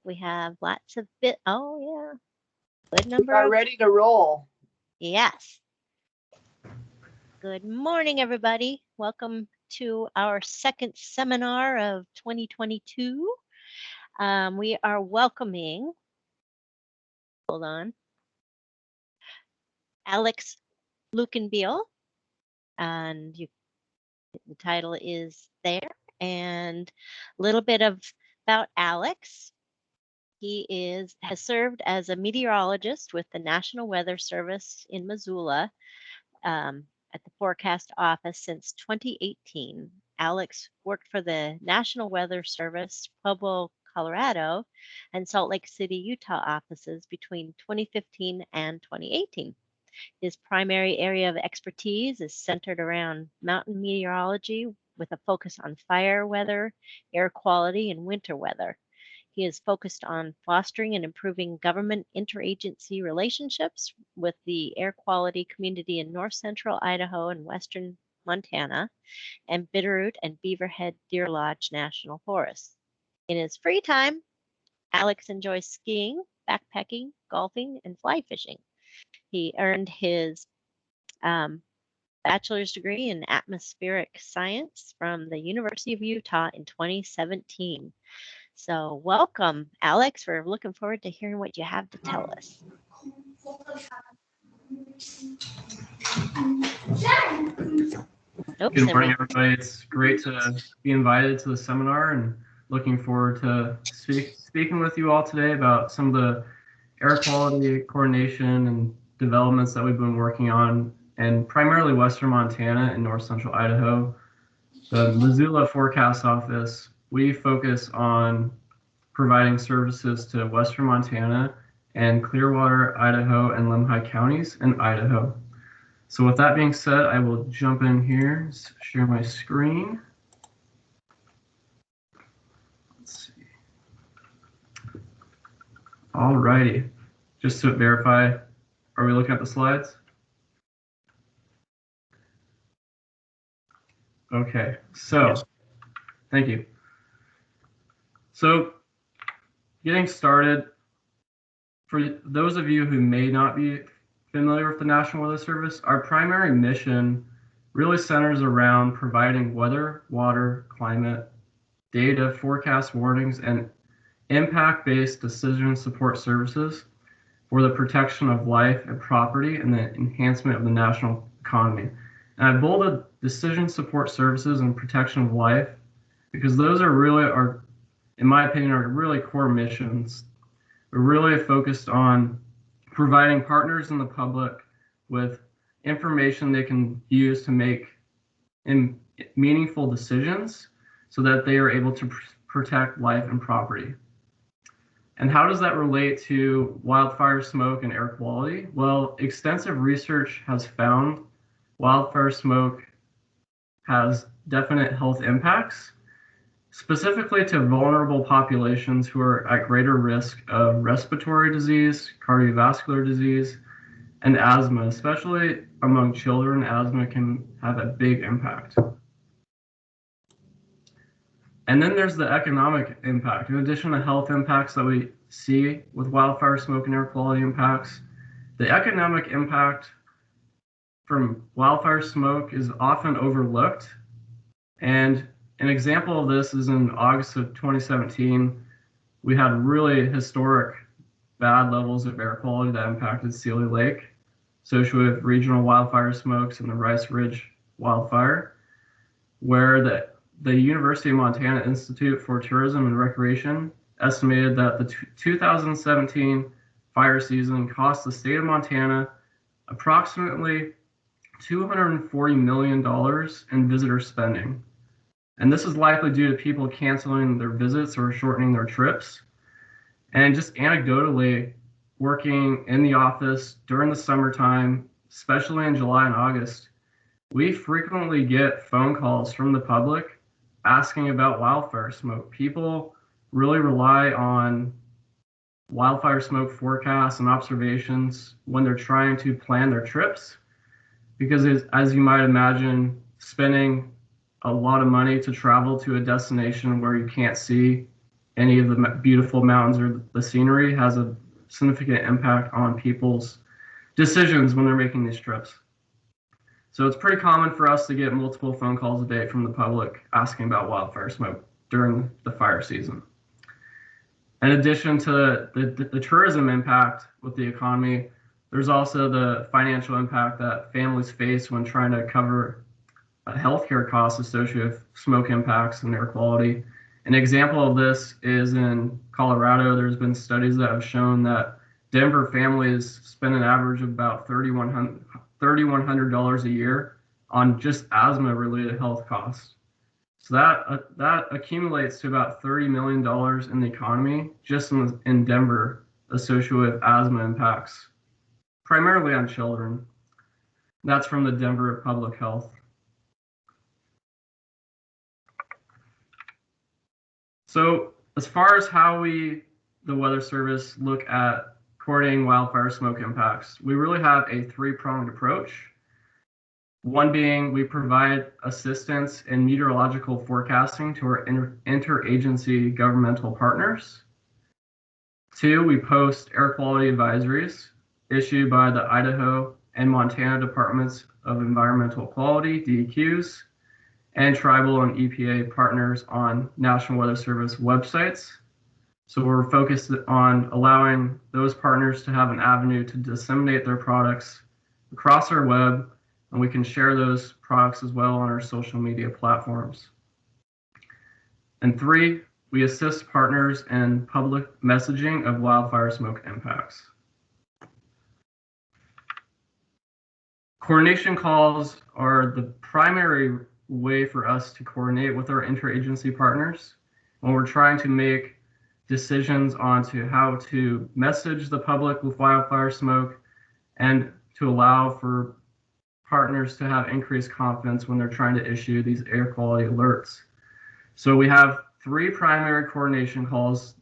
We have lots of oh yeah, good number. We are ready to roll. Yes. Good morning, everybody. Welcome to our second seminar of 2022. We are welcoming, hold on, Alex Lukenbiel, and the title is there, and a little bit about Alex. He has served as a meteorologist with the National Weather Service in Missoula at the forecast office since 2018. Alex worked for the National Weather Service, Pueblo, Colorado, and Salt Lake City, Utah offices between 2015 and 2018. His primary area of expertise is centered around mountain meteorology with a focus on fire weather, air quality, and winter weather. He is focused on fostering and improving government interagency relationships with the air quality community in north central Idaho and western Montana, and Bitterroot and Beaverhead Deer Lodge National Forests. In his free time, Alex enjoys skiing, backpacking, golfing, and fly fishing. He earned his bachelor's degree in atmospheric science from the University of Utah in 2017. So welcome, Alex. We're looking forward to hearing what you have to tell us. Good morning, everybody. It's great to be invited to the seminar and looking forward to speaking with you all today about some of the air quality coordination and developments that we've been working on, and primarily western Montana and north central Idaho. The Missoula Forecast Office, we focus on providing services to western Montana and Clearwater, Idaho, and Lemhi counties in Idaho. So with that being said, I will jump in here, share my screen. Let's see. All righty. Just to verify, are we looking at the slides? Okay, so thank you. So getting started, for those of you who may not be familiar with the National Weather Service, our primary mission really centers around providing weather, water, climate, data, forecast warnings, and impact-based decision support services for the protection of life and property and the enhancement of the national economy. And I bolded decision support services and protection of life because those are really in my opinion, are really core missions. We're really focused on providing partners in the public with information they can use to make meaningful decisions so that they are able to protect life and property. And how does that relate to wildfire smoke and air quality? Well, extensive research has found wildfire smoke has definite health impacts, specifically to vulnerable populations who are at greater risk of respiratory disease, cardiovascular disease, and asthma. Especially among children, asthma can have a big impact. And then there's the economic impact. In addition to health impacts that we see with wildfire smoke and air quality impacts, the economic impact from wildfire smoke is often overlooked. And an example of this is in August of 2017, we had really historic bad levels of air quality that impacted Sealy Lake, associated with regional wildfire smokes and the Rice Ridge wildfire, where the University of Montana Institute for Tourism and Recreation estimated that the 2017 fire season cost the state of Montana approximately $240 million in visitor spending. And this is likely due to people canceling their visits or shortening their trips. And just anecdotally, working in the office during the summertime, especially in July and August, we frequently get phone calls from the public asking about wildfire smoke. People really rely on wildfire smoke forecasts and observations when they're trying to plan their trips, because as you might imagine, spending a lot of money to travel to a destination where you can't see any of the beautiful mountains or the scenery has a significant impact on people's decisions when they're making these trips. So it's pretty common for us to get multiple phone calls a day from the public asking about wildfire smoke during the fire season. In addition to the tourism impact with the economy, there's also the financial impact that families face when trying to cover healthcare costs associated with smoke impacts and air quality. An example of this is in Colorado. There's been studies that have shown that Denver families spend an average of about $3,100 a year on just asthma-related health costs. So that accumulates to about $30 million in the economy just in Denver associated with asthma impacts, primarily on children. That's from the Denver Public Health. So as far as how the Weather Service, look at coordinating wildfire smoke impacts, we really have a three-pronged approach. One being we provide assistance in meteorological forecasting to our interagency governmental partners. Two, we post air quality advisories issued by the Idaho and Montana Departments of Environmental Quality, DEQs, and tribal and EPA partners on National Weather Service websites. So we're focused on allowing those partners to have an avenue to disseminate their products across our web, and we can share those products as well on our social media platforms. And three, we assist partners in public messaging of wildfire smoke impacts. Coordination calls are the primary way for us to coordinate with our interagency partners when we're trying to make decisions onto how to message the public with wildfire smoke and to allow for partners to have increased confidence when they're trying to issue these air quality alerts. So we have three primary coordination calls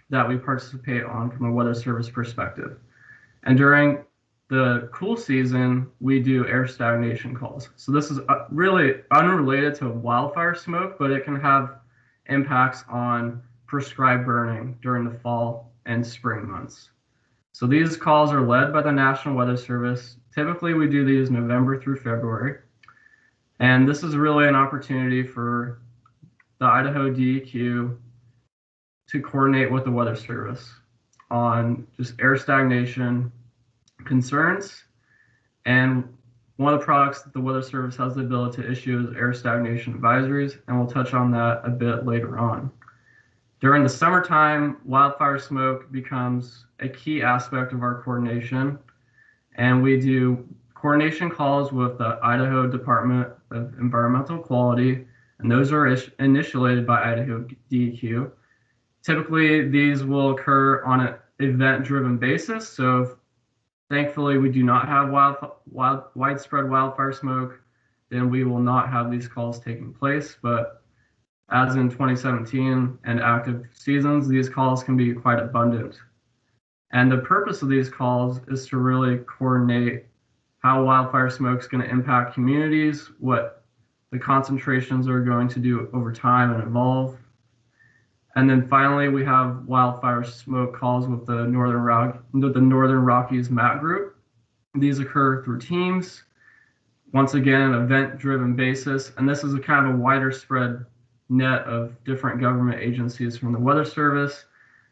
that we participate on from a Weather Service perspective. And during the cool season, we do air stagnation calls. So this is really unrelated to wildfire smoke, but it can have impacts on prescribed burning during the fall and spring months. So these calls are led by the National Weather Service. Typically, we do these November through February. And this is really an opportunity for the Idaho DEQ to coordinate with the Weather Service on just air stagnation concerns. And one of the products that the Weather Service has the ability to issue is air stagnation advisories, and we'll touch on that a bit later on. During the summertime, wildfire smoke becomes a key aspect of our coordination, and we do coordination calls with the Idaho Department of Environmental Quality, and those are initiated by Idaho DEQ. Typically, these will occur on an event-driven basis. So thankfully, we do not have widespread wildfire smoke, then we will not have these calls taking place. But as in 2017 and active seasons, these calls can be quite abundant. And the purpose of these calls is to really coordinate how wildfire smoke is going to impact communities, what the concentrations are going to do over time and evolve. And then finally, we have wildfire smoke calls with the Northern Rockies MAC group. These occur through teams, once again, an event-driven basis. And this is a kind of a wider spread net of different government agencies, from the Weather Service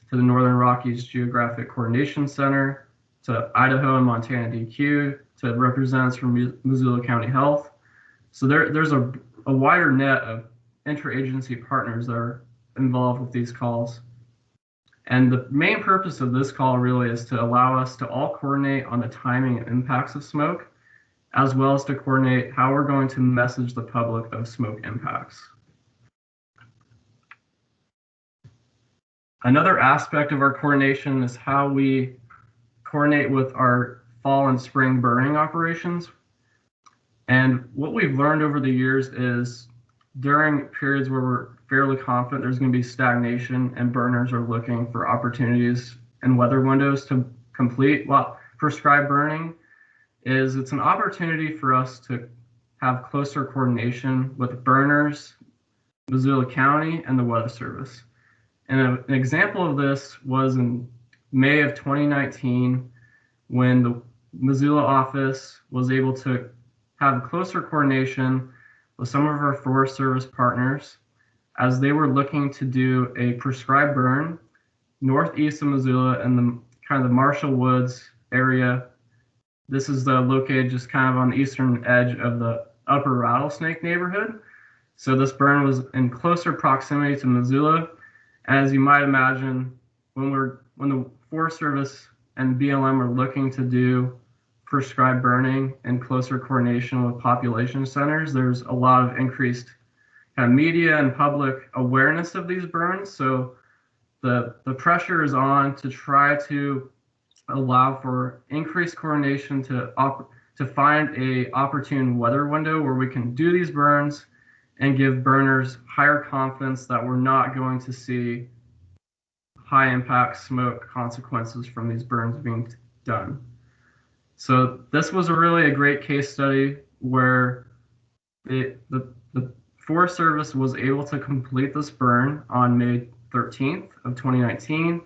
to the Northern Rockies Geographic Coordination Center, to Idaho and Montana DEQ, to representatives from Missoula County Health. So there's a wider net of interagency partners that are involved with these calls. And the main purpose of this call really is to allow us to all coordinate on the timing and impacts of smoke, as well as to coordinate how we're going to message the public of smoke impacts. Another aspect of our coordination is how we coordinate with our fall and spring burning operations. And what we've learned over the years is during periods where we're fairly confident there's going to be stagnation and burners are looking for opportunities and weather windows to complete prescribed burning, it's an opportunity for us to have closer coordination with burners, Missoula County, and the Weather Service. And an example of this was in May of 2019 when the Missoula office was able to have closer coordination with some of our Forest Service partners as they were looking to do a prescribed burn northeast of Missoula in the kind of the Marshall Woods area. This is located just kind of on the eastern edge of the Upper Rattlesnake neighborhood. So this burn was in closer proximity to Missoula. As you might imagine, when the Forest Service and BLM are looking to do prescribed burning and closer coordination with population centers, there's a lot of increased kind of media and public awareness of these burns. So the pressure is on to try to allow for increased coordination to find a opportune weather window where we can do these burns and give burners higher confidence that we're not going to see high impact smoke consequences from these burns being done. So this was really a great case study where the Forest Service was able to complete this burn on May 13th of 2019.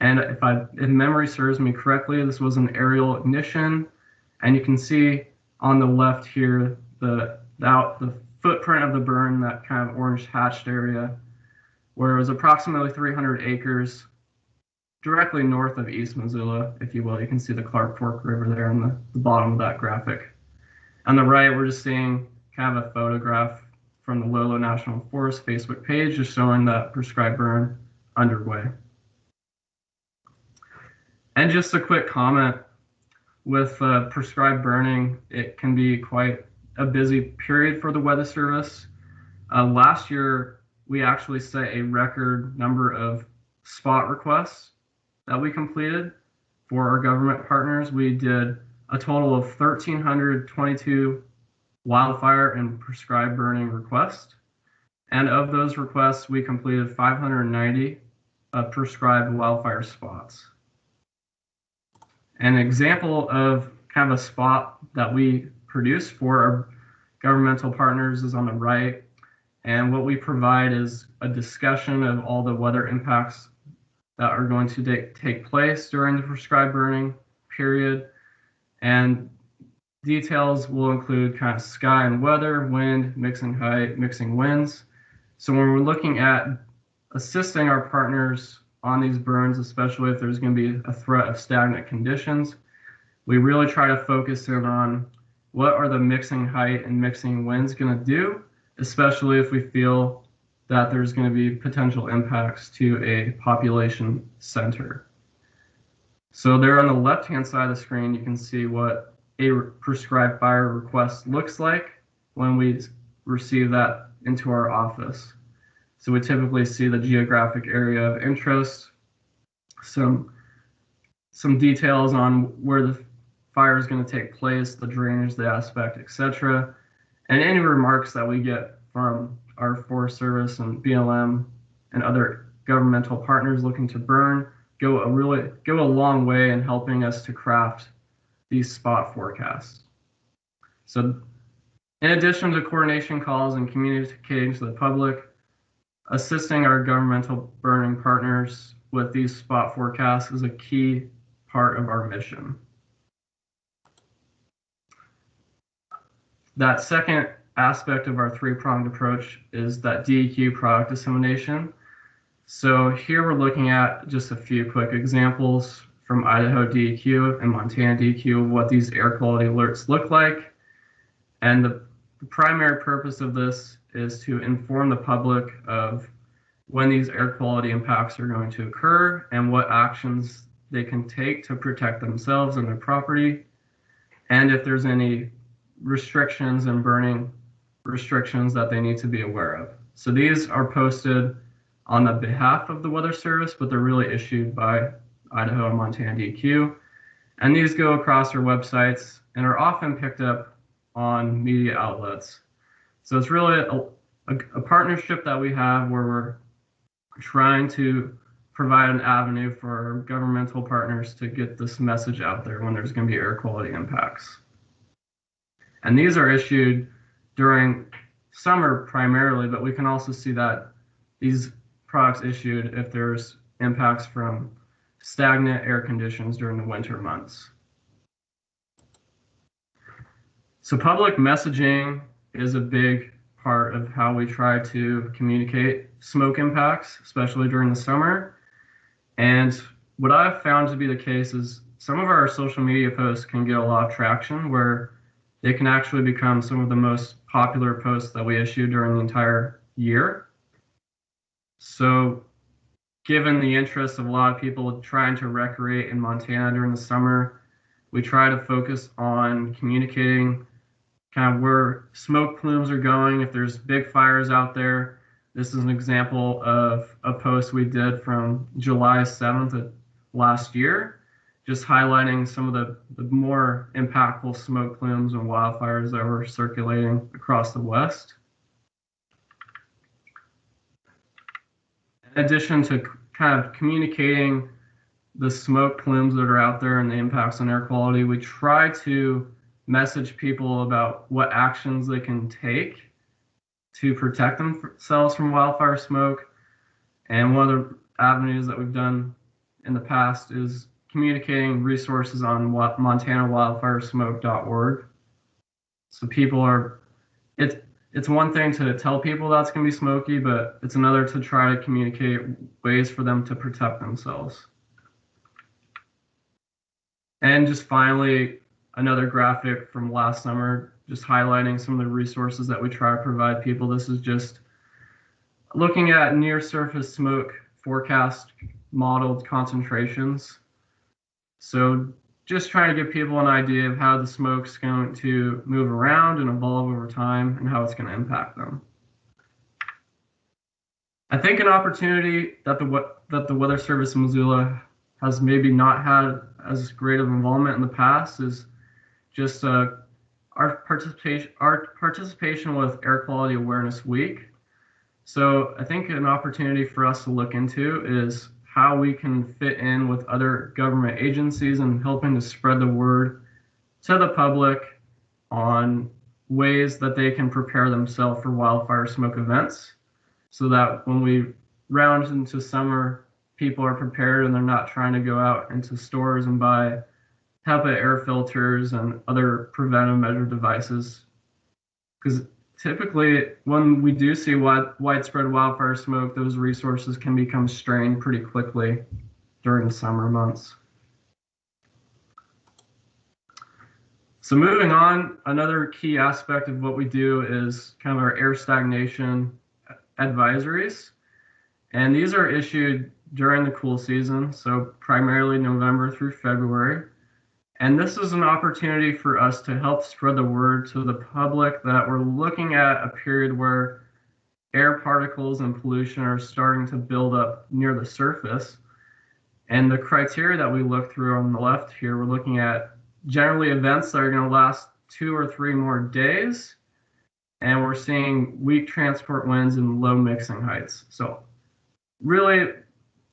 And if memory serves me correctly, this was an aerial ignition. And you can see on the left here the footprint of the burn, that kind of orange hatched area, where it was approximately 300 acres directly north of East Missoula, if you will. You can see the Clark Fork River there in the bottom of that graphic. On the right, we're just seeing kind of a photograph from the Lolo National Forest Facebook page, just showing that prescribed burn underway. And just a quick comment, with prescribed burning, it can be quite a busy period for the Weather Service. Last year, we actually set a record number of spot requests that we completed for our government partners. We did a total of 1,322 wildfire and prescribed burning requests. And of those requests, we completed 590 prescribed wildfire spots. An example of kind of a spot that we produce for our governmental partners is on the right. And what we provide is a discussion of all the weather impacts that are going to take place during the prescribed burning period. And details will include kind of sky and weather, wind, mixing height, mixing winds. So when we're looking at assisting our partners on these burns, especially if there's going to be a threat of stagnant conditions, we really try to focus in on what are the mixing height and mixing winds going to do, especially if we feel that there's going to be potential impacts to a population center. So there on the left-hand side of the screen, you can see what a prescribed fire request looks like when we receive that into our office. So we typically see the geographic area of interest, some details on where the fire is going to take place, the drainage, the aspect, etc. And any remarks that we get from our Forest Service and BLM and other governmental partners looking to burn go a long way in helping us to craft these spot forecasts. So in addition to coordination calls and communicating to the public, assisting our governmental burning partners with these spot forecasts is a key part of our mission. That second aspect of our three-pronged approach is that Deq product dissemination. So here we're looking at just a few quick examples from Idaho DEQ and Montana DEQ of what these air quality alerts look like. And the primary purpose of this is to inform the public of when these air quality impacts are going to occur and what actions they can take to protect themselves and their property, and if there's any restrictions and burning restrictions that they need to be aware of. So these are posted on the behalf of the Weather Service, but they're really issued by Idaho and Montana DEQ. And these go across our websites and are often picked up on media outlets. So it's really a partnership that we have where we're trying to provide an avenue for our governmental partners to get this message out there when there's going to be air quality impacts. And these are issued during summer primarily, but we can also see that these products issued if there's impacts from stagnant air conditions during the winter months. So public messaging is a big part of how we try to communicate smoke impacts, especially during the summer. And what I've found to be the case is some of our social media posts can get a lot of traction where they can actually become some of the most popular posts that we issue during the entire year. So given the interest of a lot of people trying to recreate in Montana during the summer, we try to focus on communicating kind of where smoke plumes are going. If there's big fires out there, this is an example of a post we did from July 7th of last year, just highlighting some of the more impactful smoke plumes and wildfires that were circulating across the West. In addition to kind of communicating the smoke plumes that are out there and the impacts on air quality, we try to message people about what actions they can take to protect themselves from wildfire smoke. And one of the avenues that we've done in the past is communicating resources on montanawildfiresmoke.org. So people are, it's one thing to tell people that's going to be smoky, but it's another to try to communicate ways for them to protect themselves. And just finally, another graphic from last summer, just highlighting some of the resources that we try to provide people. This is just looking at near surface smoke forecast modeled concentrations. So just trying to give people an idea of how the smoke's going to move around and evolve over time and how it's going to impact them. I think an opportunity that the Weather Service in Missoula has maybe not had as great of involvement in the past is just our participation with Air Quality Awareness Week. So I think an opportunity for us to look into is how we can fit in with other government agencies and helping to spread the word to the public on ways that they can prepare themselves for wildfire smoke events, so that when we round into summer, people are prepared and they're not trying to go out into stores and buy HEPA air filters and other preventive measure devices. Because typically when we do see widespread wildfire smoke, those resources can become strained pretty quickly during the summer months. So moving on, another key aspect of what we do is kind of our air stagnation advisories. And these are issued during the cool season, so primarily November through February. And this is an opportunity for us to help spread the word to the public that we're looking at a period where air particles and pollution are starting to build up near the surface. And the criteria that we look through on the left here, we're looking at generally events that are going to last 2 or 3 more days. And we're seeing weak transport winds and low mixing heights. So really,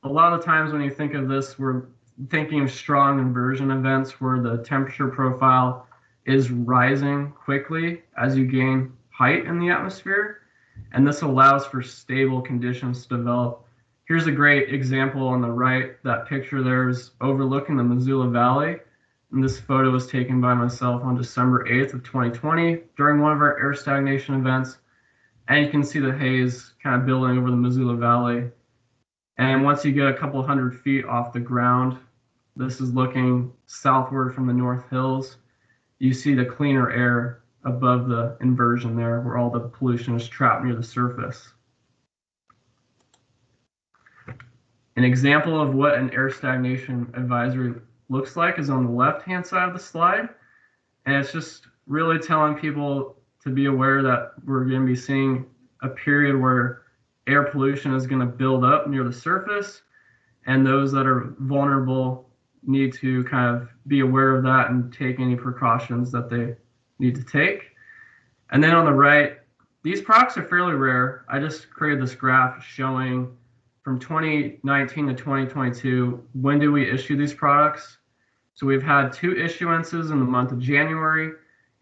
a lot of times when you think of this, we're thinking of strong inversion events where the temperature profile is rising quickly as you gain height in the atmosphere. And this allows for stable conditions to develop. Here's a great example on the right. That picture there is overlooking the Missoula Valley. And this photo was taken by myself on December 8th of 2020 during one of our air stagnation events. And you can see the haze kind of building over the Missoula Valley. And once you get a couple hundred feet off the ground, this is looking southward from the North Hills, you see the cleaner air above the inversion there where all the pollution is trapped near the surface. An example of what an air stagnation advisory looks like is on the left-hand side of the slide. And it's just really telling people to be aware that we're going to be seeing a period where air pollution is going to build up near the surface, and those that are vulnerable need to kind of be aware of that and take any precautions that they need to take. And then on the right, these products are fairly rare. I just created this graph showing from 2019 to 2022, when do we issue these products? So we've had 2 issuances in the month of January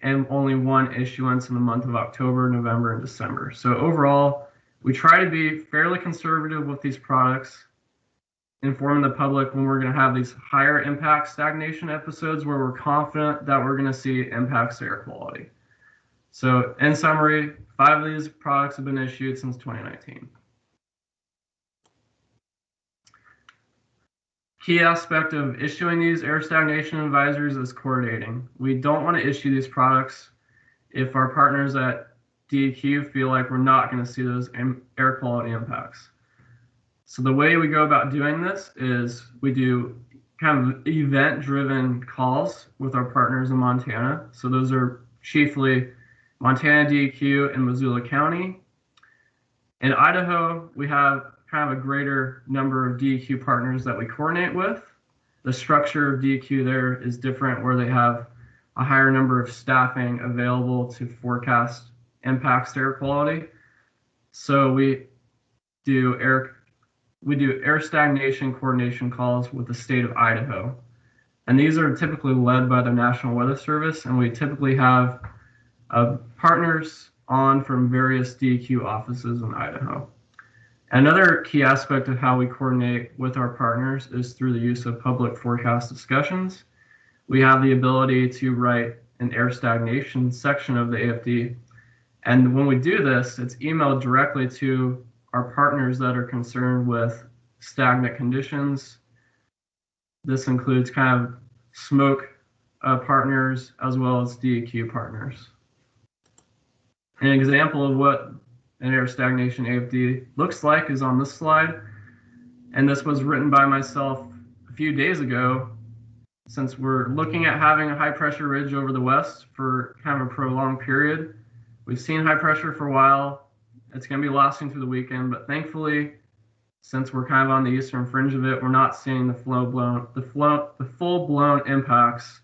and only 1 issuance in the month of October, November, and December. So overall, We try to be fairly conservative with these products, informing the public when we're going to have these higher impact stagnation episodes where we're confident that we're going to see impacts to air quality. So in summary, 5 of these products have been issued since 2019. Key aspect of issuing these air stagnation advisories is coordinating. We don't want to issue these products if our partners at DEQ feel like we're not going to see those air quality impacts. So the way we go about doing this is we do kind of event-driven calls with our partners in Montana. So those are chiefly Montana DEQ and Missoula County. In Idaho, we have kind of a greater number of DEQ partners that we coordinate with. The structure of DEQ there is different, where they have a higher number of staffing available to forecast impacts to air quality. So we do air stagnation coordination calls with the state of Idaho. And these are typically led by the National Weather Service, and we typically have partners on from various DEQ offices in Idaho. Another key aspect of how we coordinate with our partners is through the use of public forecast discussions. We have the ability to write an air stagnation section of the AFD. And when we do this, it's emailed directly to our partners that are concerned with stagnant conditions. This includes kind of smoke partners as well as DEQ partners. An example of what an air stagnation AFD looks like is on this slide. And this was written by myself a few days ago, since we're looking at having a high pressure ridge over the west for kind of a prolonged period. We've seen high pressure for a while. It's going to be lasting through the weekend, but thankfully, since we're kind of on the eastern fringe of it, we're not seeing the full-blown impacts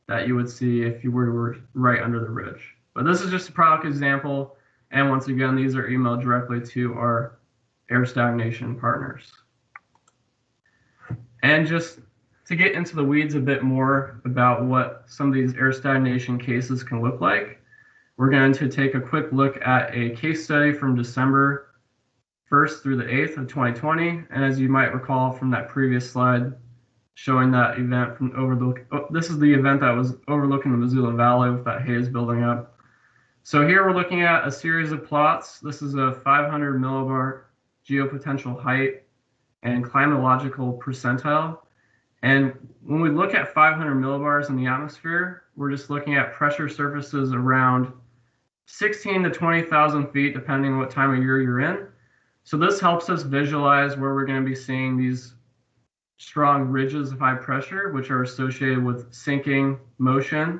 that you would see if you were right under the ridge. But this is just a product example, and once again, these are emailed directly to our air stagnation partners. And just to get into the weeds a bit more about what some of these air stagnation cases can look like, we're going to take a quick look at a case study from December 1st through the 8th of 2020. And as you might recall from that previous slide, showing that event from this is the event that was overlooking the Missoula Valley with that haze building up. So here we're looking at a series of plots. This is a 500 millibar geopotential height and climatological percentile. And when we look at 500 millibars in the atmosphere, we're just looking at pressure surfaces around 16 to 20,000 feet, depending on what time of year you're in. So this helps us visualize where we're going to be seeing these strong ridges of high pressure, which are associated with sinking motion,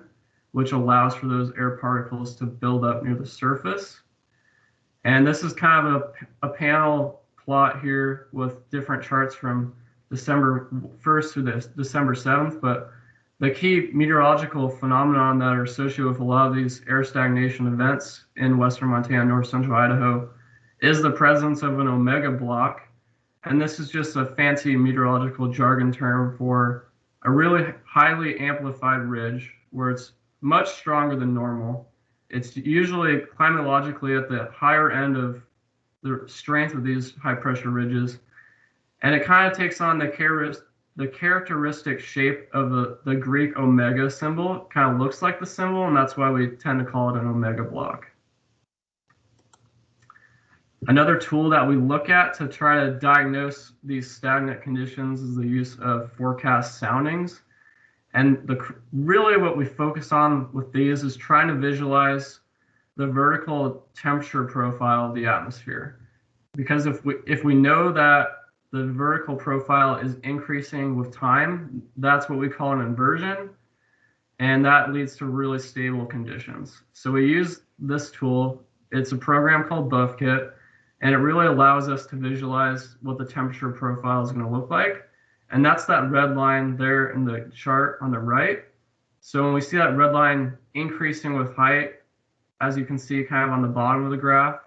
which allows for those air particles to build up near the surface. And this is kind of a panel plot here with different charts from December 1st through December 7th, but the key meteorological phenomenon that are associated with a lot of these air stagnation events in western Montana, north central Idaho, is the presence of an omega block. And this is just a fancy meteorological jargon term for a really highly amplified ridge where it's much stronger than normal. It's usually climatologically at the higher end of the strength of these high pressure ridges. And it kind of takes on the characteristic shape of the Greek omega symbol. It kind of looks like the symbol, and that's why we tend to call it an omega block. Another tool that we look at to try to diagnose these stagnant conditions is the use of forecast soundings. And really what we focus on with these is trying to visualize the vertical temperature profile of the atmosphere. Because if we know that the vertical profile is increasing with time, that's what we call an inversion, and that leads to really stable conditions. So we use this tool. It's a program called BuffKit, and it really allows us to visualize what the temperature profile is going to look like. And that's that red line there in the chart on the right. So when we see that red line increasing with height, as you can see kind of on the bottom of the graph,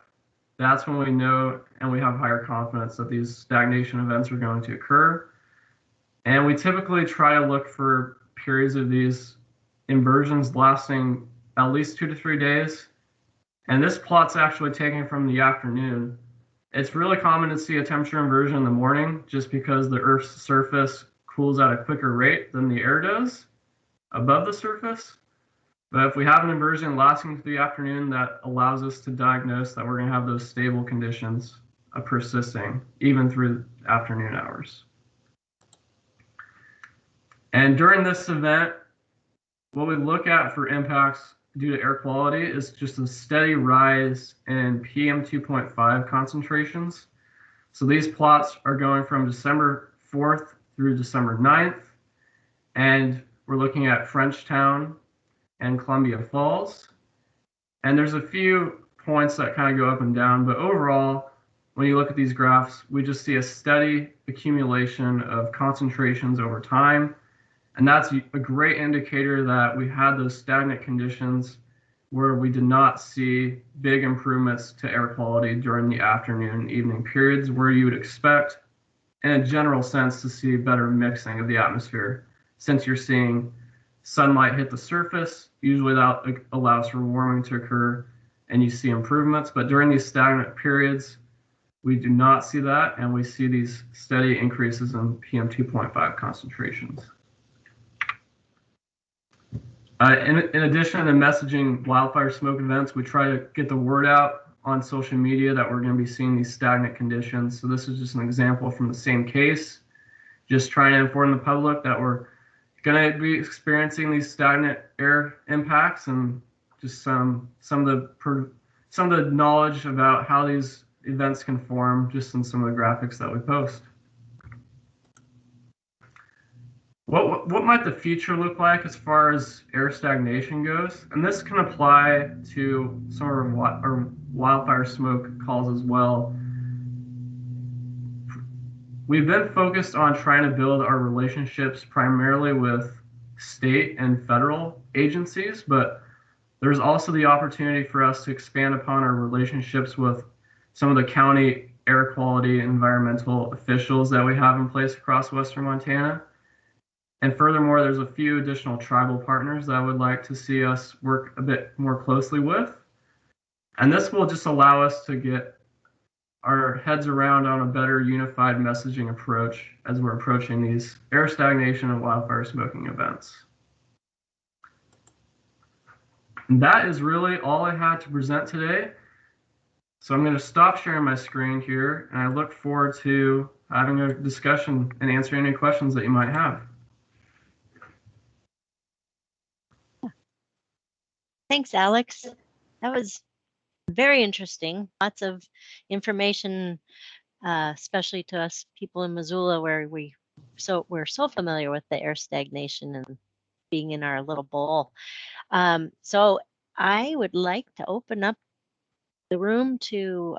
that's when we know and we have higher confidence that these stagnation events are going to occur. And we typically try to look for periods of these inversions lasting at least 2 to 3 days. And this plot's actually taken from the afternoon. It's really common to see a temperature inversion in the morning just because the Earth's surface cools at a quicker rate than the air does above the surface. But if we have an inversion lasting through the afternoon, that allows us to diagnose that we're going to have those stable conditions persisting even through afternoon hours. And during this event, what we look at for impacts due to air quality is just a steady rise in PM 2.5 concentrations. So these plots are going from December 4th through December 9th, and we're looking at Frenchtown and Columbia Falls. And there's a few points that kind of go up and down, but overall, when you look at these graphs, we just see a steady accumulation of concentrations over time. And that's a great indicator that we had those stagnant conditions where we did not see big improvements to air quality during the afternoon and evening periods, where you would expect, in a general sense, to see better mixing of the atmosphere. Since you're seeing sunlight hit the surface, usually that allows for warming to occur and you see improvements. But during these stagnant periods, we do not see that, and we see these steady increases in PM 2.5 concentrations. In addition to messaging wildfire smoke events, we try to get the word out on social media that we're going to be seeing these stagnant conditions. So this is just an example from the same case, just trying to inform the public that we're going to be experiencing these stagnant air impacts, and just some of the knowledge about how these events can form just in some of the graphics that we post. What might the future look like as far as air stagnation goes? And this can apply to some of our wildfire smoke calls as well. We've been focused on trying to build our relationships primarily with state and federal agencies, but there's also the opportunity for us to expand upon our relationships with some of the county air quality and environmental officials that we have in place across Western Montana. And furthermore, there's a few additional tribal partners that I would like to see us work a bit more closely with. And this will just allow us to get our heads around on a better unified messaging approach as we're approaching these air stagnation and wildfire smoking events. And that is really all I had to present today. So I'm going to stop sharing my screen here, and I look forward to having a discussion and answering any questions that you might have. Thanks, Alex. That was very interesting. Lots of information, especially to us people in Missoula, where we're so familiar with the air stagnation and being in our little bowl. So I would like to open up the room to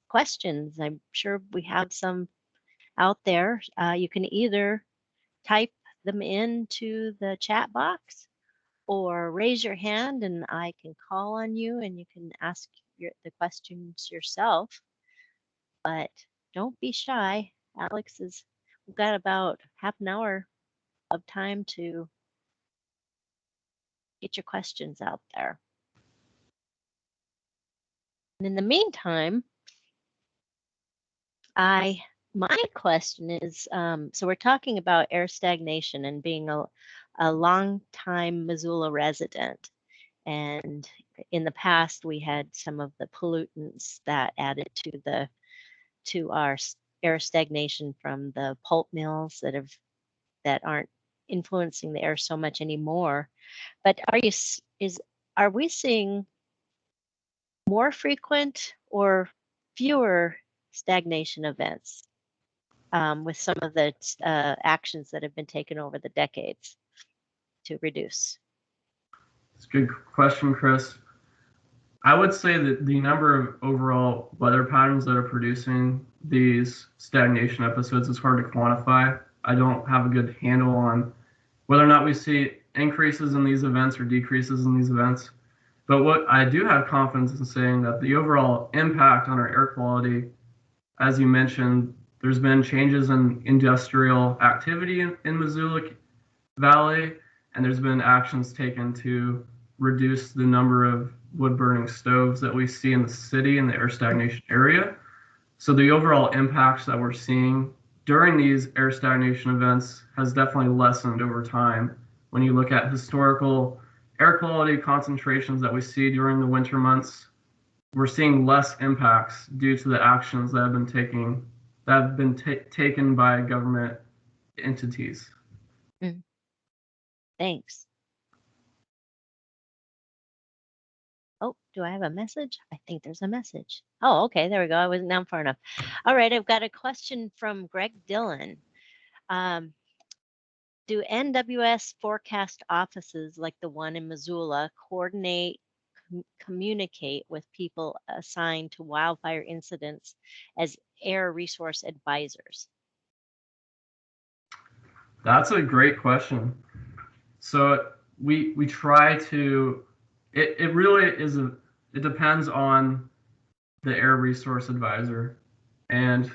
questions. I'm sure we have some out there. You can either type them into the chat box or raise your hand and I can call on you and you can ask the questions yourself. But don't be shy. We've got about half an hour of time to get your questions out there. And in the meantime, my question is, so we're talking about air stagnation and being a long-time Missoula resident. And in the past, we had some of the pollutants that added to our air stagnation from the pulp mills that aren't influencing the air so much anymore. But are we seeing more frequent or fewer stagnation events with some of the actions that have been taken over the decades to reduce? It's a good question, Chris. I would say that the number of overall weather patterns that are producing these stagnation episodes is hard to quantify. I don't have a good handle on whether or not we see increases in these events or decreases in these events. But what I do have confidence in saying that the overall impact on our air quality, as you mentioned, there's been changes in industrial activity in Missoula Valley, and there's been actions taken to reduce the number of wood burning stoves that we see in the city in the air stagnation area. So the overall impacts that we're seeing during these air stagnation events has definitely lessened over time. When you look at historical air quality concentrations that we see during the winter months, we're seeing less impacts due to the actions that have been taken by government entities. Thanks. Oh, do I have a message? I think there's a message. Oh, okay, there we go. I wasn't down far enough. All right, I've got a question from Greg Dillon. Do NWS forecast offices like the one in Missoula coordinate, communicate with people assigned to wildfire incidents as air resource advisors? That's a great question. So we try to, it really is it depends on the air resource advisor. And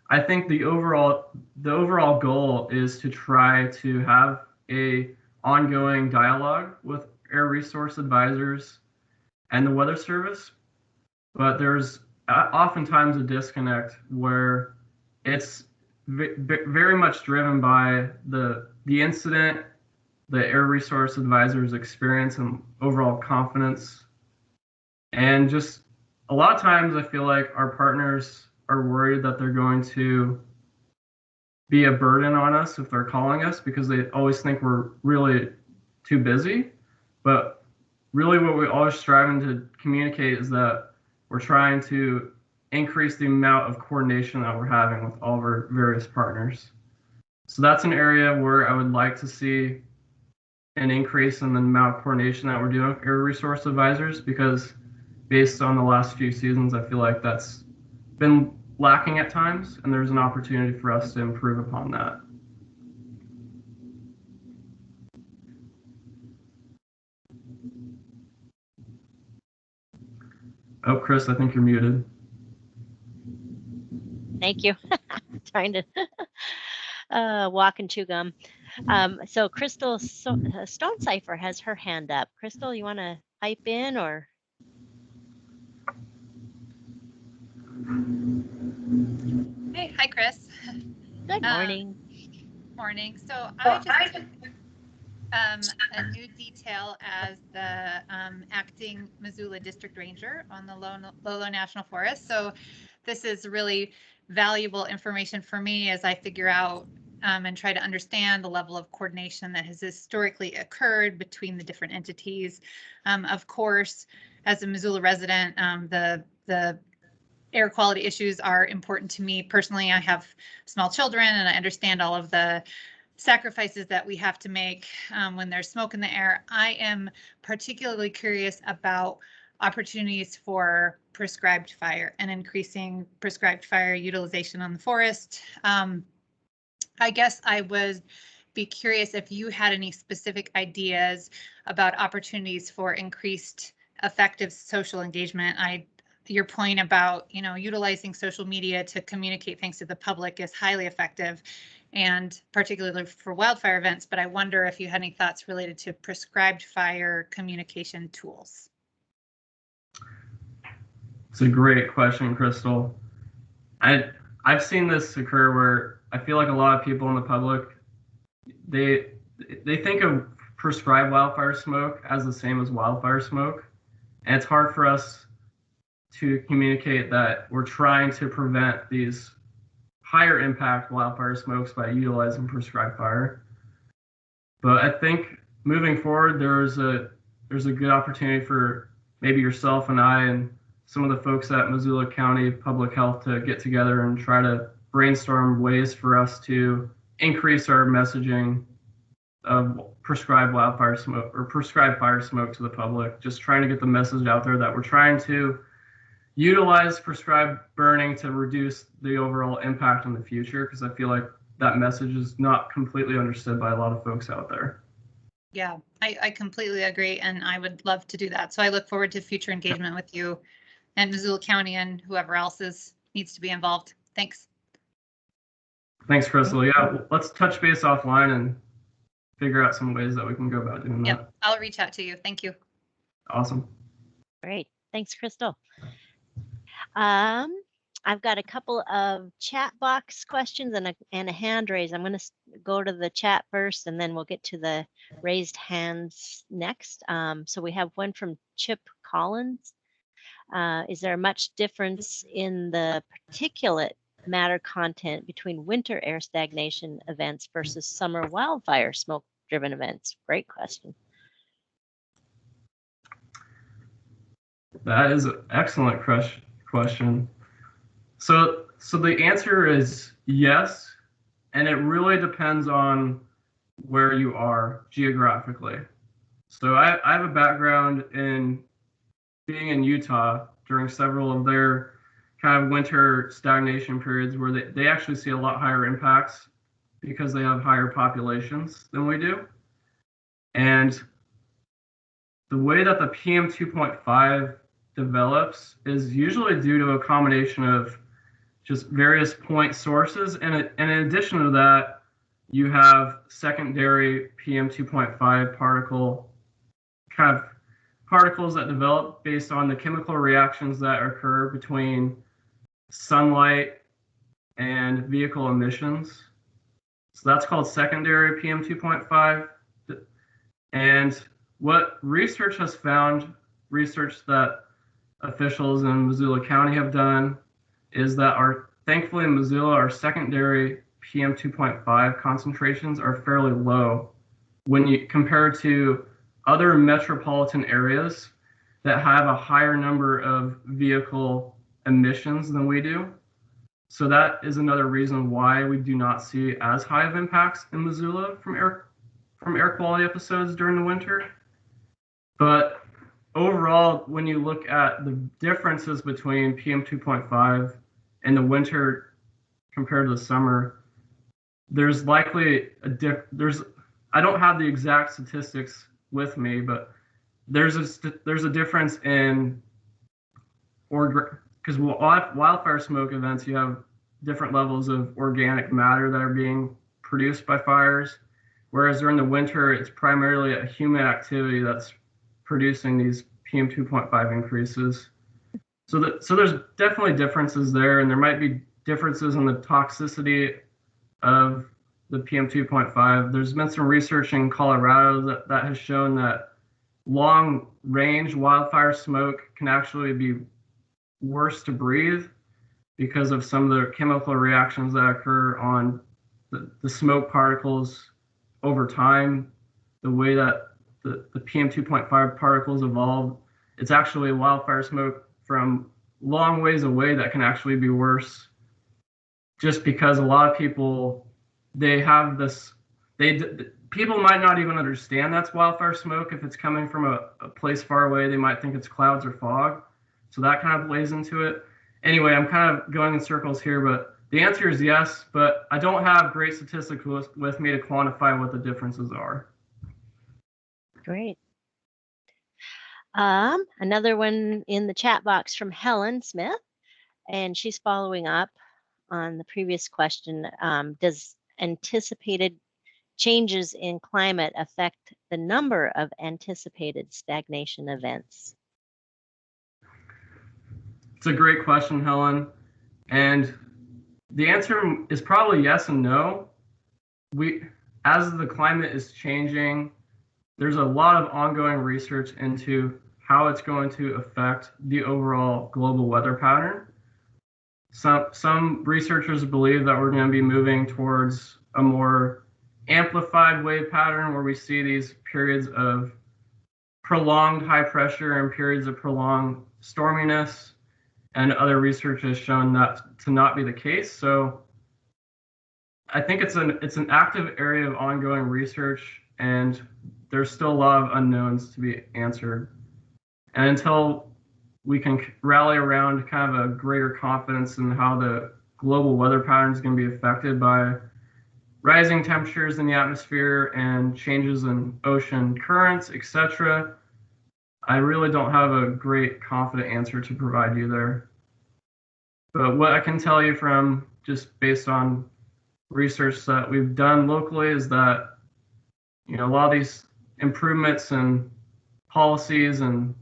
I think the overall goal is to try to have a ongoing dialogue with air resource advisors and the Weather Service, but there's oftentimes a disconnect where it's very much driven by the incident, the air resource advisor's experience and overall confidence. And just a lot of times I feel like our partners are worried that they're going to be a burden on us if they're calling us because they always think we're really too busy. But really what we're always striving to communicate is that we're trying to increase the amount of coordination that we're having with all of our various partners. So that's an area where I would like to see an increase in the amount of coordination that we're doing with air resource advisors, because based on the last few seasons, I feel like that's been lacking at times, and there's an opportunity for us to improve upon that. Oh, Chris, I think you're muted. Thank you. Trying to walk and chew gum. So Crystal Stonecipher has her hand up. Crystal, you want to pipe in or? Hey, hi, Chris. Good morning. Morning. So I just took a new detail as the acting Missoula District Ranger on the Lolo National Forest. So this is really valuable information for me as I figure out and try to understand the level of coordination that has historically occurred between the different entities. Of course, as a Missoula resident, the air quality issues are important to me personally. I have small children and I understand all of the sacrifices that we have to make when there's smoke in the air. I am particularly curious about opportunities for prescribed fire and increasing prescribed fire utilization on the forest. I guess I would be curious if you had any specific ideas about opportunities for increased effective social engagement. Your point about, utilizing social media to communicate things to the public is highly effective, and particularly for wildfire events, but I wonder if you had any thoughts related to prescribed fire communication tools. It's a great question, Crystal. I've seen this occur where I feel like a lot of people in the public, they think of prescribed wildfire smoke as the same as wildfire smoke, and it's hard for us to communicate that we're trying to prevent these higher impact wildfire smokes by utilizing prescribed fire. But I think moving forward, there's a good opportunity for maybe yourself and I and some of the folks at Missoula County Public Health to get together and try to brainstorm ways for us to increase our messaging of prescribed wildfire smoke or prescribed fire smoke to the public. Just trying to get the message out there that we're trying to utilize prescribed burning to reduce the overall impact in the future, because I feel like that message is not completely understood by a lot of folks out there. Yeah, I completely agree, and I would love to do that. So I look forward to future engagement with you and Missoula County and whoever else needs to be involved. Thanks. Thanks, Crystal. Yeah, let's touch base offline and figure out some ways that we can go about doing that. Yep, I'll reach out to you. Thank you. Awesome. Great. Thanks, Crystal. I've got a couple of chat box questions and a hand raise. I'm going to go to the chat first, and then we'll get to the raised hands next. So we have one from Chip Collins. Is there much difference in the particulate matter content between winter air stagnation events versus summer wildfire smoke-driven events? Great question. That is an excellent question. So the answer is yes, and it really depends on where you are geographically. So I have a background in being in Utah during several of their kind of winter stagnation periods where they actually see a lot higher impacts because they have higher populations than we do. And the way that the PM 2.5 develops is usually due to a combination of just various point sources. And in addition to that, you have secondary PM 2.5 particles that develop based on the chemical reactions that occur between sunlight and vehicle emissions. So that's called secondary PM 2.5. And what research has found, research that officials in Missoula County have done, is that thankfully in Missoula, our secondary PM 2.5 concentrations are fairly low when you compare to other metropolitan areas that have a higher number of vehicle emissions than we do. So that is another reason why we do not see as high of impacts in Missoula from air quality episodes during the winter. But overall, when you look at the differences between PM 2.5 in the winter compared to the summer, there's likely I don't have the exact statistics with me, but there's a difference in, because wildfire smoke events, you have different levels of organic matter that are being produced by fires, whereas during the winter, it's primarily a human activity that's producing these PM 2.5 increases. So there's definitely differences there, and there might be differences in the toxicity of the PM 2.5. There's been some research in Colorado that has shown that long-range wildfire smoke can actually be worse to breathe because of some of the chemical reactions that occur on the smoke particles over time. The way that the PM 2.5 particles evolve, it's actually wildfire smoke from long ways away that can actually be worse, just because a lot of people, people might not even understand that's wildfire smoke. If it's coming from a place far away, they might think it's clouds or fog. So that kind of plays into it. Anyway, I'm kind of going in circles here, but the answer is yes, but I don't have great statistics with me to quantify what the differences are. Great. Another one in the chat box from Helen Smith, and she's following up on the previous question. Does anticipated changes in climate affect the number of anticipated stagnation events? It's a great question, Helen. And the answer is probably yes and no. As the climate is changing, there's a lot of ongoing research into how it's going to affect the overall global weather pattern. Some researchers believe that we're going to be moving towards a more amplified wave pattern where we see these periods of prolonged high pressure and periods of prolonged storminess, and other research has shown that to not be the case. So I think it's an active area of ongoing research, and there's still a lot of unknowns to be answered. And until we can rally around kind of a greater confidence in how the global weather pattern is going to be affected by rising temperatures in the atmosphere and changes in ocean currents, etc., I really don't have a great confident answer to provide you there. But what I can tell you from just based on research that we've done locally is that, a lot of these improvements in policies and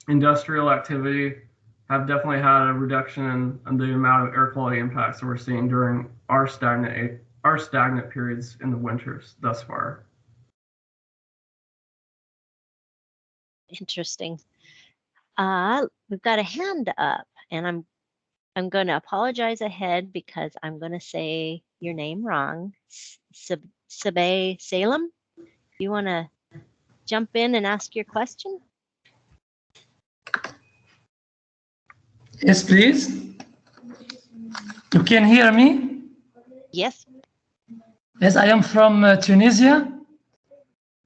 industrial activity have definitely had a reduction in the amount of air quality impacts that we're seeing during our stagnant periods in the winters thus far. Interesting. We've got a hand up, and I'm going to apologize ahead because I'm going to say your name wrong. Sabe Salem, you want to jump in and ask your question? Yes, please. You can hear me? Yes. Yes, I am from Tunisia,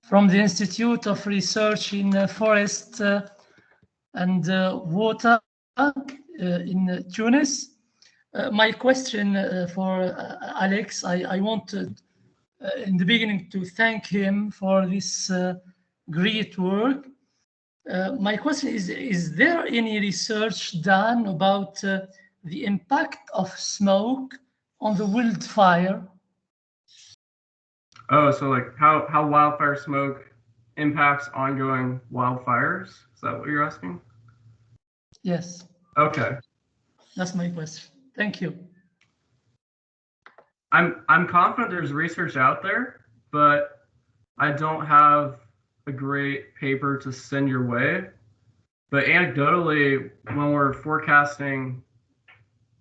from the Institute of Research in Forest and Water in Tunis. My question for Alex, I wanted in the beginning to thank him for this great work. My question is there any research done about the impact of smoke on the wildfire? Oh, so like how wildfire smoke impacts ongoing wildfires? Is that what you're asking? Yes. Okay. That's my question. Thank you. I'm confident there's research out there, but I don't have a great paper to send your way. But anecdotally, when we're forecasting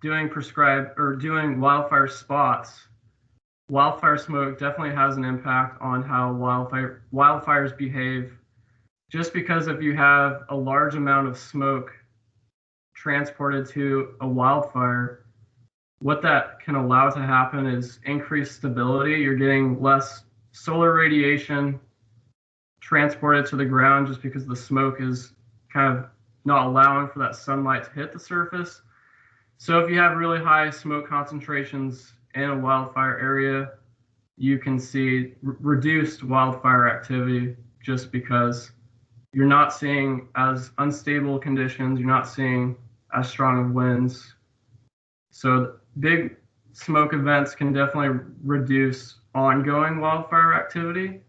doing wildfire spots, wildfire smoke definitely has an impact on how wildfires behave. Just because if you have a large amount of smoke transported to a wildfire, what that can allow to happen is increased stability. You're getting less solar radiation transported to the ground just because the smoke is kind of not allowing for that sunlight to hit the surface. So if you have really high smoke concentrations in a wildfire area, you can see reduced wildfire activity just because you're not seeing as unstable conditions, you're not seeing as strong of winds. So big smoke events can definitely reduce ongoing wildfire activity,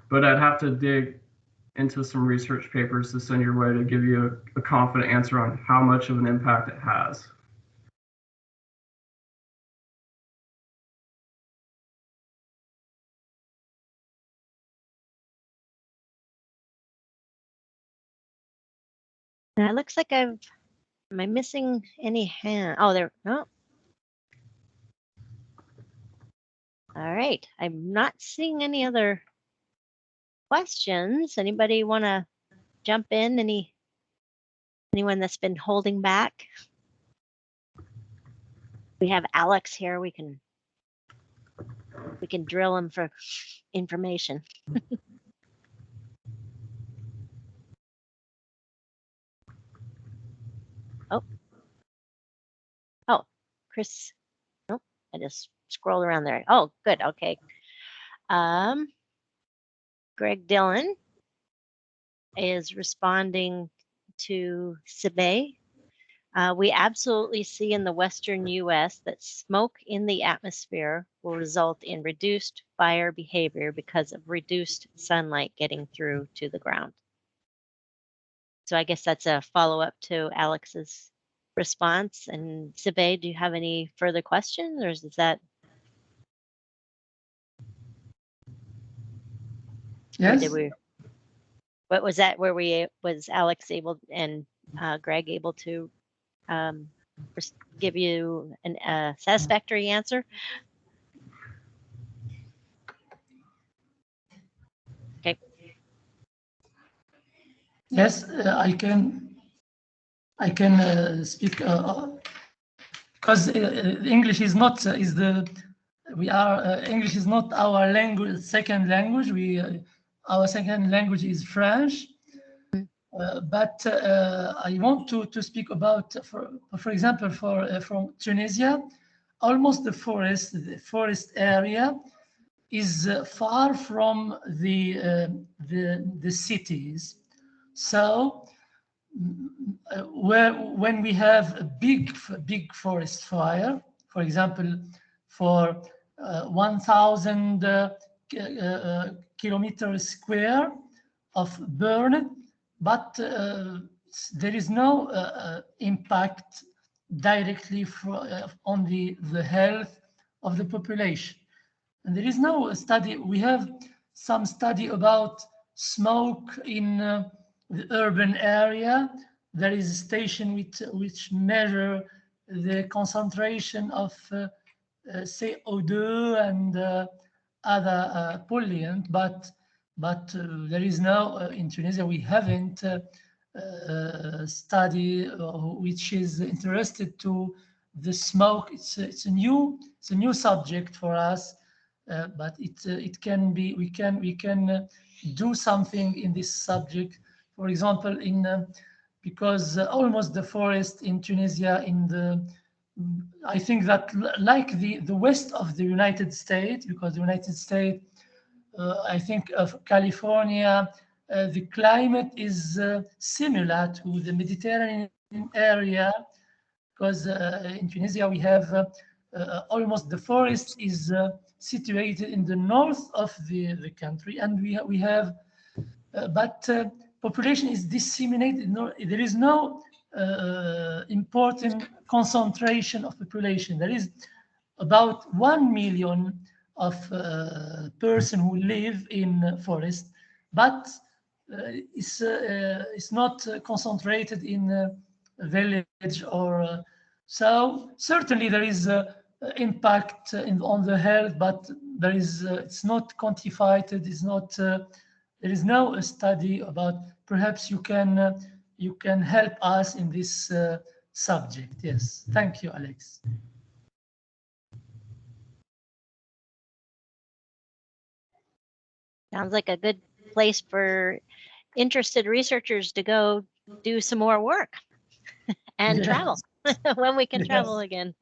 but I'd have to dig into some research papers to send your way to give you a confident answer on how much of an impact it has. Now it looks like am I missing any hand? Oh, there, no. All right, I'm not seeing any other questions. Anybody want to jump in? Anyone that's been holding back? We have Alex here. We can drill him for information. Oh, Chris. Nope, I just scrolled around there. Oh, good. Okay. Greg Dillon is responding to Sibe. We absolutely see in the Western U.S. that smoke in the atmosphere will result in reduced fire behavior because of reduced sunlight getting through to the ground. So I guess that's a follow-up to Alex's response. And Sibe, do you have any further questions, or is that? Yes. What was that? Where was Alex able and Greg able to give you a satisfactory answer? Okay. Yes, I can speak because English is not English is not our language, second language. Our second language is French. But I want to speak about, for example, from Tunisia, almost the forest area is far from the cities. So when we have a big forest fire, for example, for 1,000 kilometers square of burn, but there is no impact directly on the health of the population. And there is no study. We have some study about smoke in the urban area. There is a station which measure the concentration of CO2 and other pollutant, but there is no in Tunisia we haven't study which is interested to the smoke. It's a new subject for us, but it can be we can do something in this subject. For example, because almost the forest in Tunisia I think that like the west of the United States, because the United States, I think of California, the climate is similar to the Mediterranean area, because in Tunisia we have almost the forest is situated in the north of the country, and we have, but population is disseminated. There is no important concentration of population. There is about 1 million of person who live in forest, but it's not concentrated in a village or so. Certainly there is impact on the health, but there is it's not quantified. It is not. There is no study about. Perhaps you can help us in this subject. Yes, thank you, Alex. Sounds like a good place for interested researchers to go do some more work and travel when we can travel again.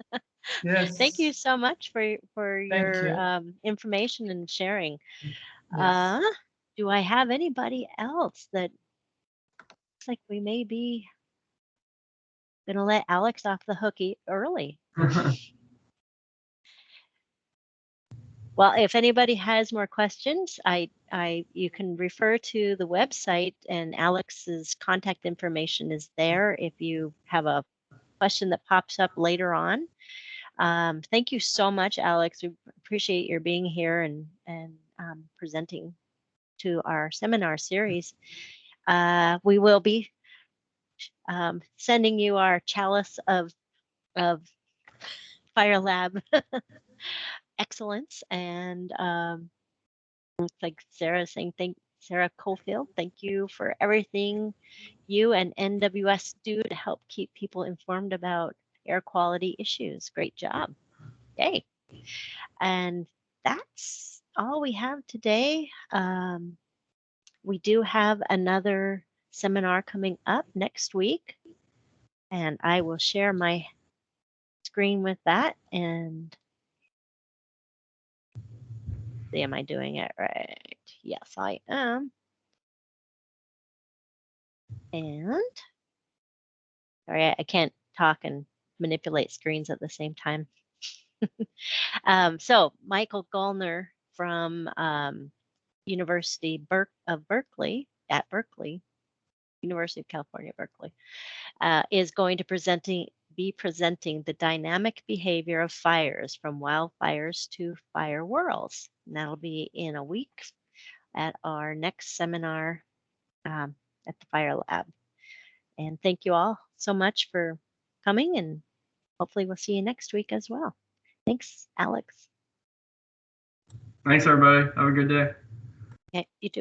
Yes. Thank you so much for your information and sharing. Yes. Do I have anybody else that looks like we may be going to let Alex off the hook early? Well, if anybody has more questions, you can refer to the website, and Alex's contact information is there if you have a question that pops up later on. Thank you so much, Alex. We appreciate your being here and presenting to our seminar series. We will be sending you our chalice of Fire Lab excellence, and like Sarah saying, Sarah Cofield, thank you for everything you and NWS do to help keep people informed about air quality issues. Great job. Yay. And that's all we have today. We do have another seminar coming up next week, and I will share my screen with that and see, am I doing it right? Yes, I am. And sorry, I can't talk and manipulate screens at the same time. So Michael Gollner from University of Berkeley, at Berkeley, University of California, Berkeley, is going to be presenting the dynamic behavior of fires, from wildfires to fire whirls. And that'll be in a week at our next seminar at the Fire Lab. And thank you all so much for coming, and hopefully we'll see you next week as well. Thanks, Alex. Thanks, everybody. Have a good day. Okay, you too.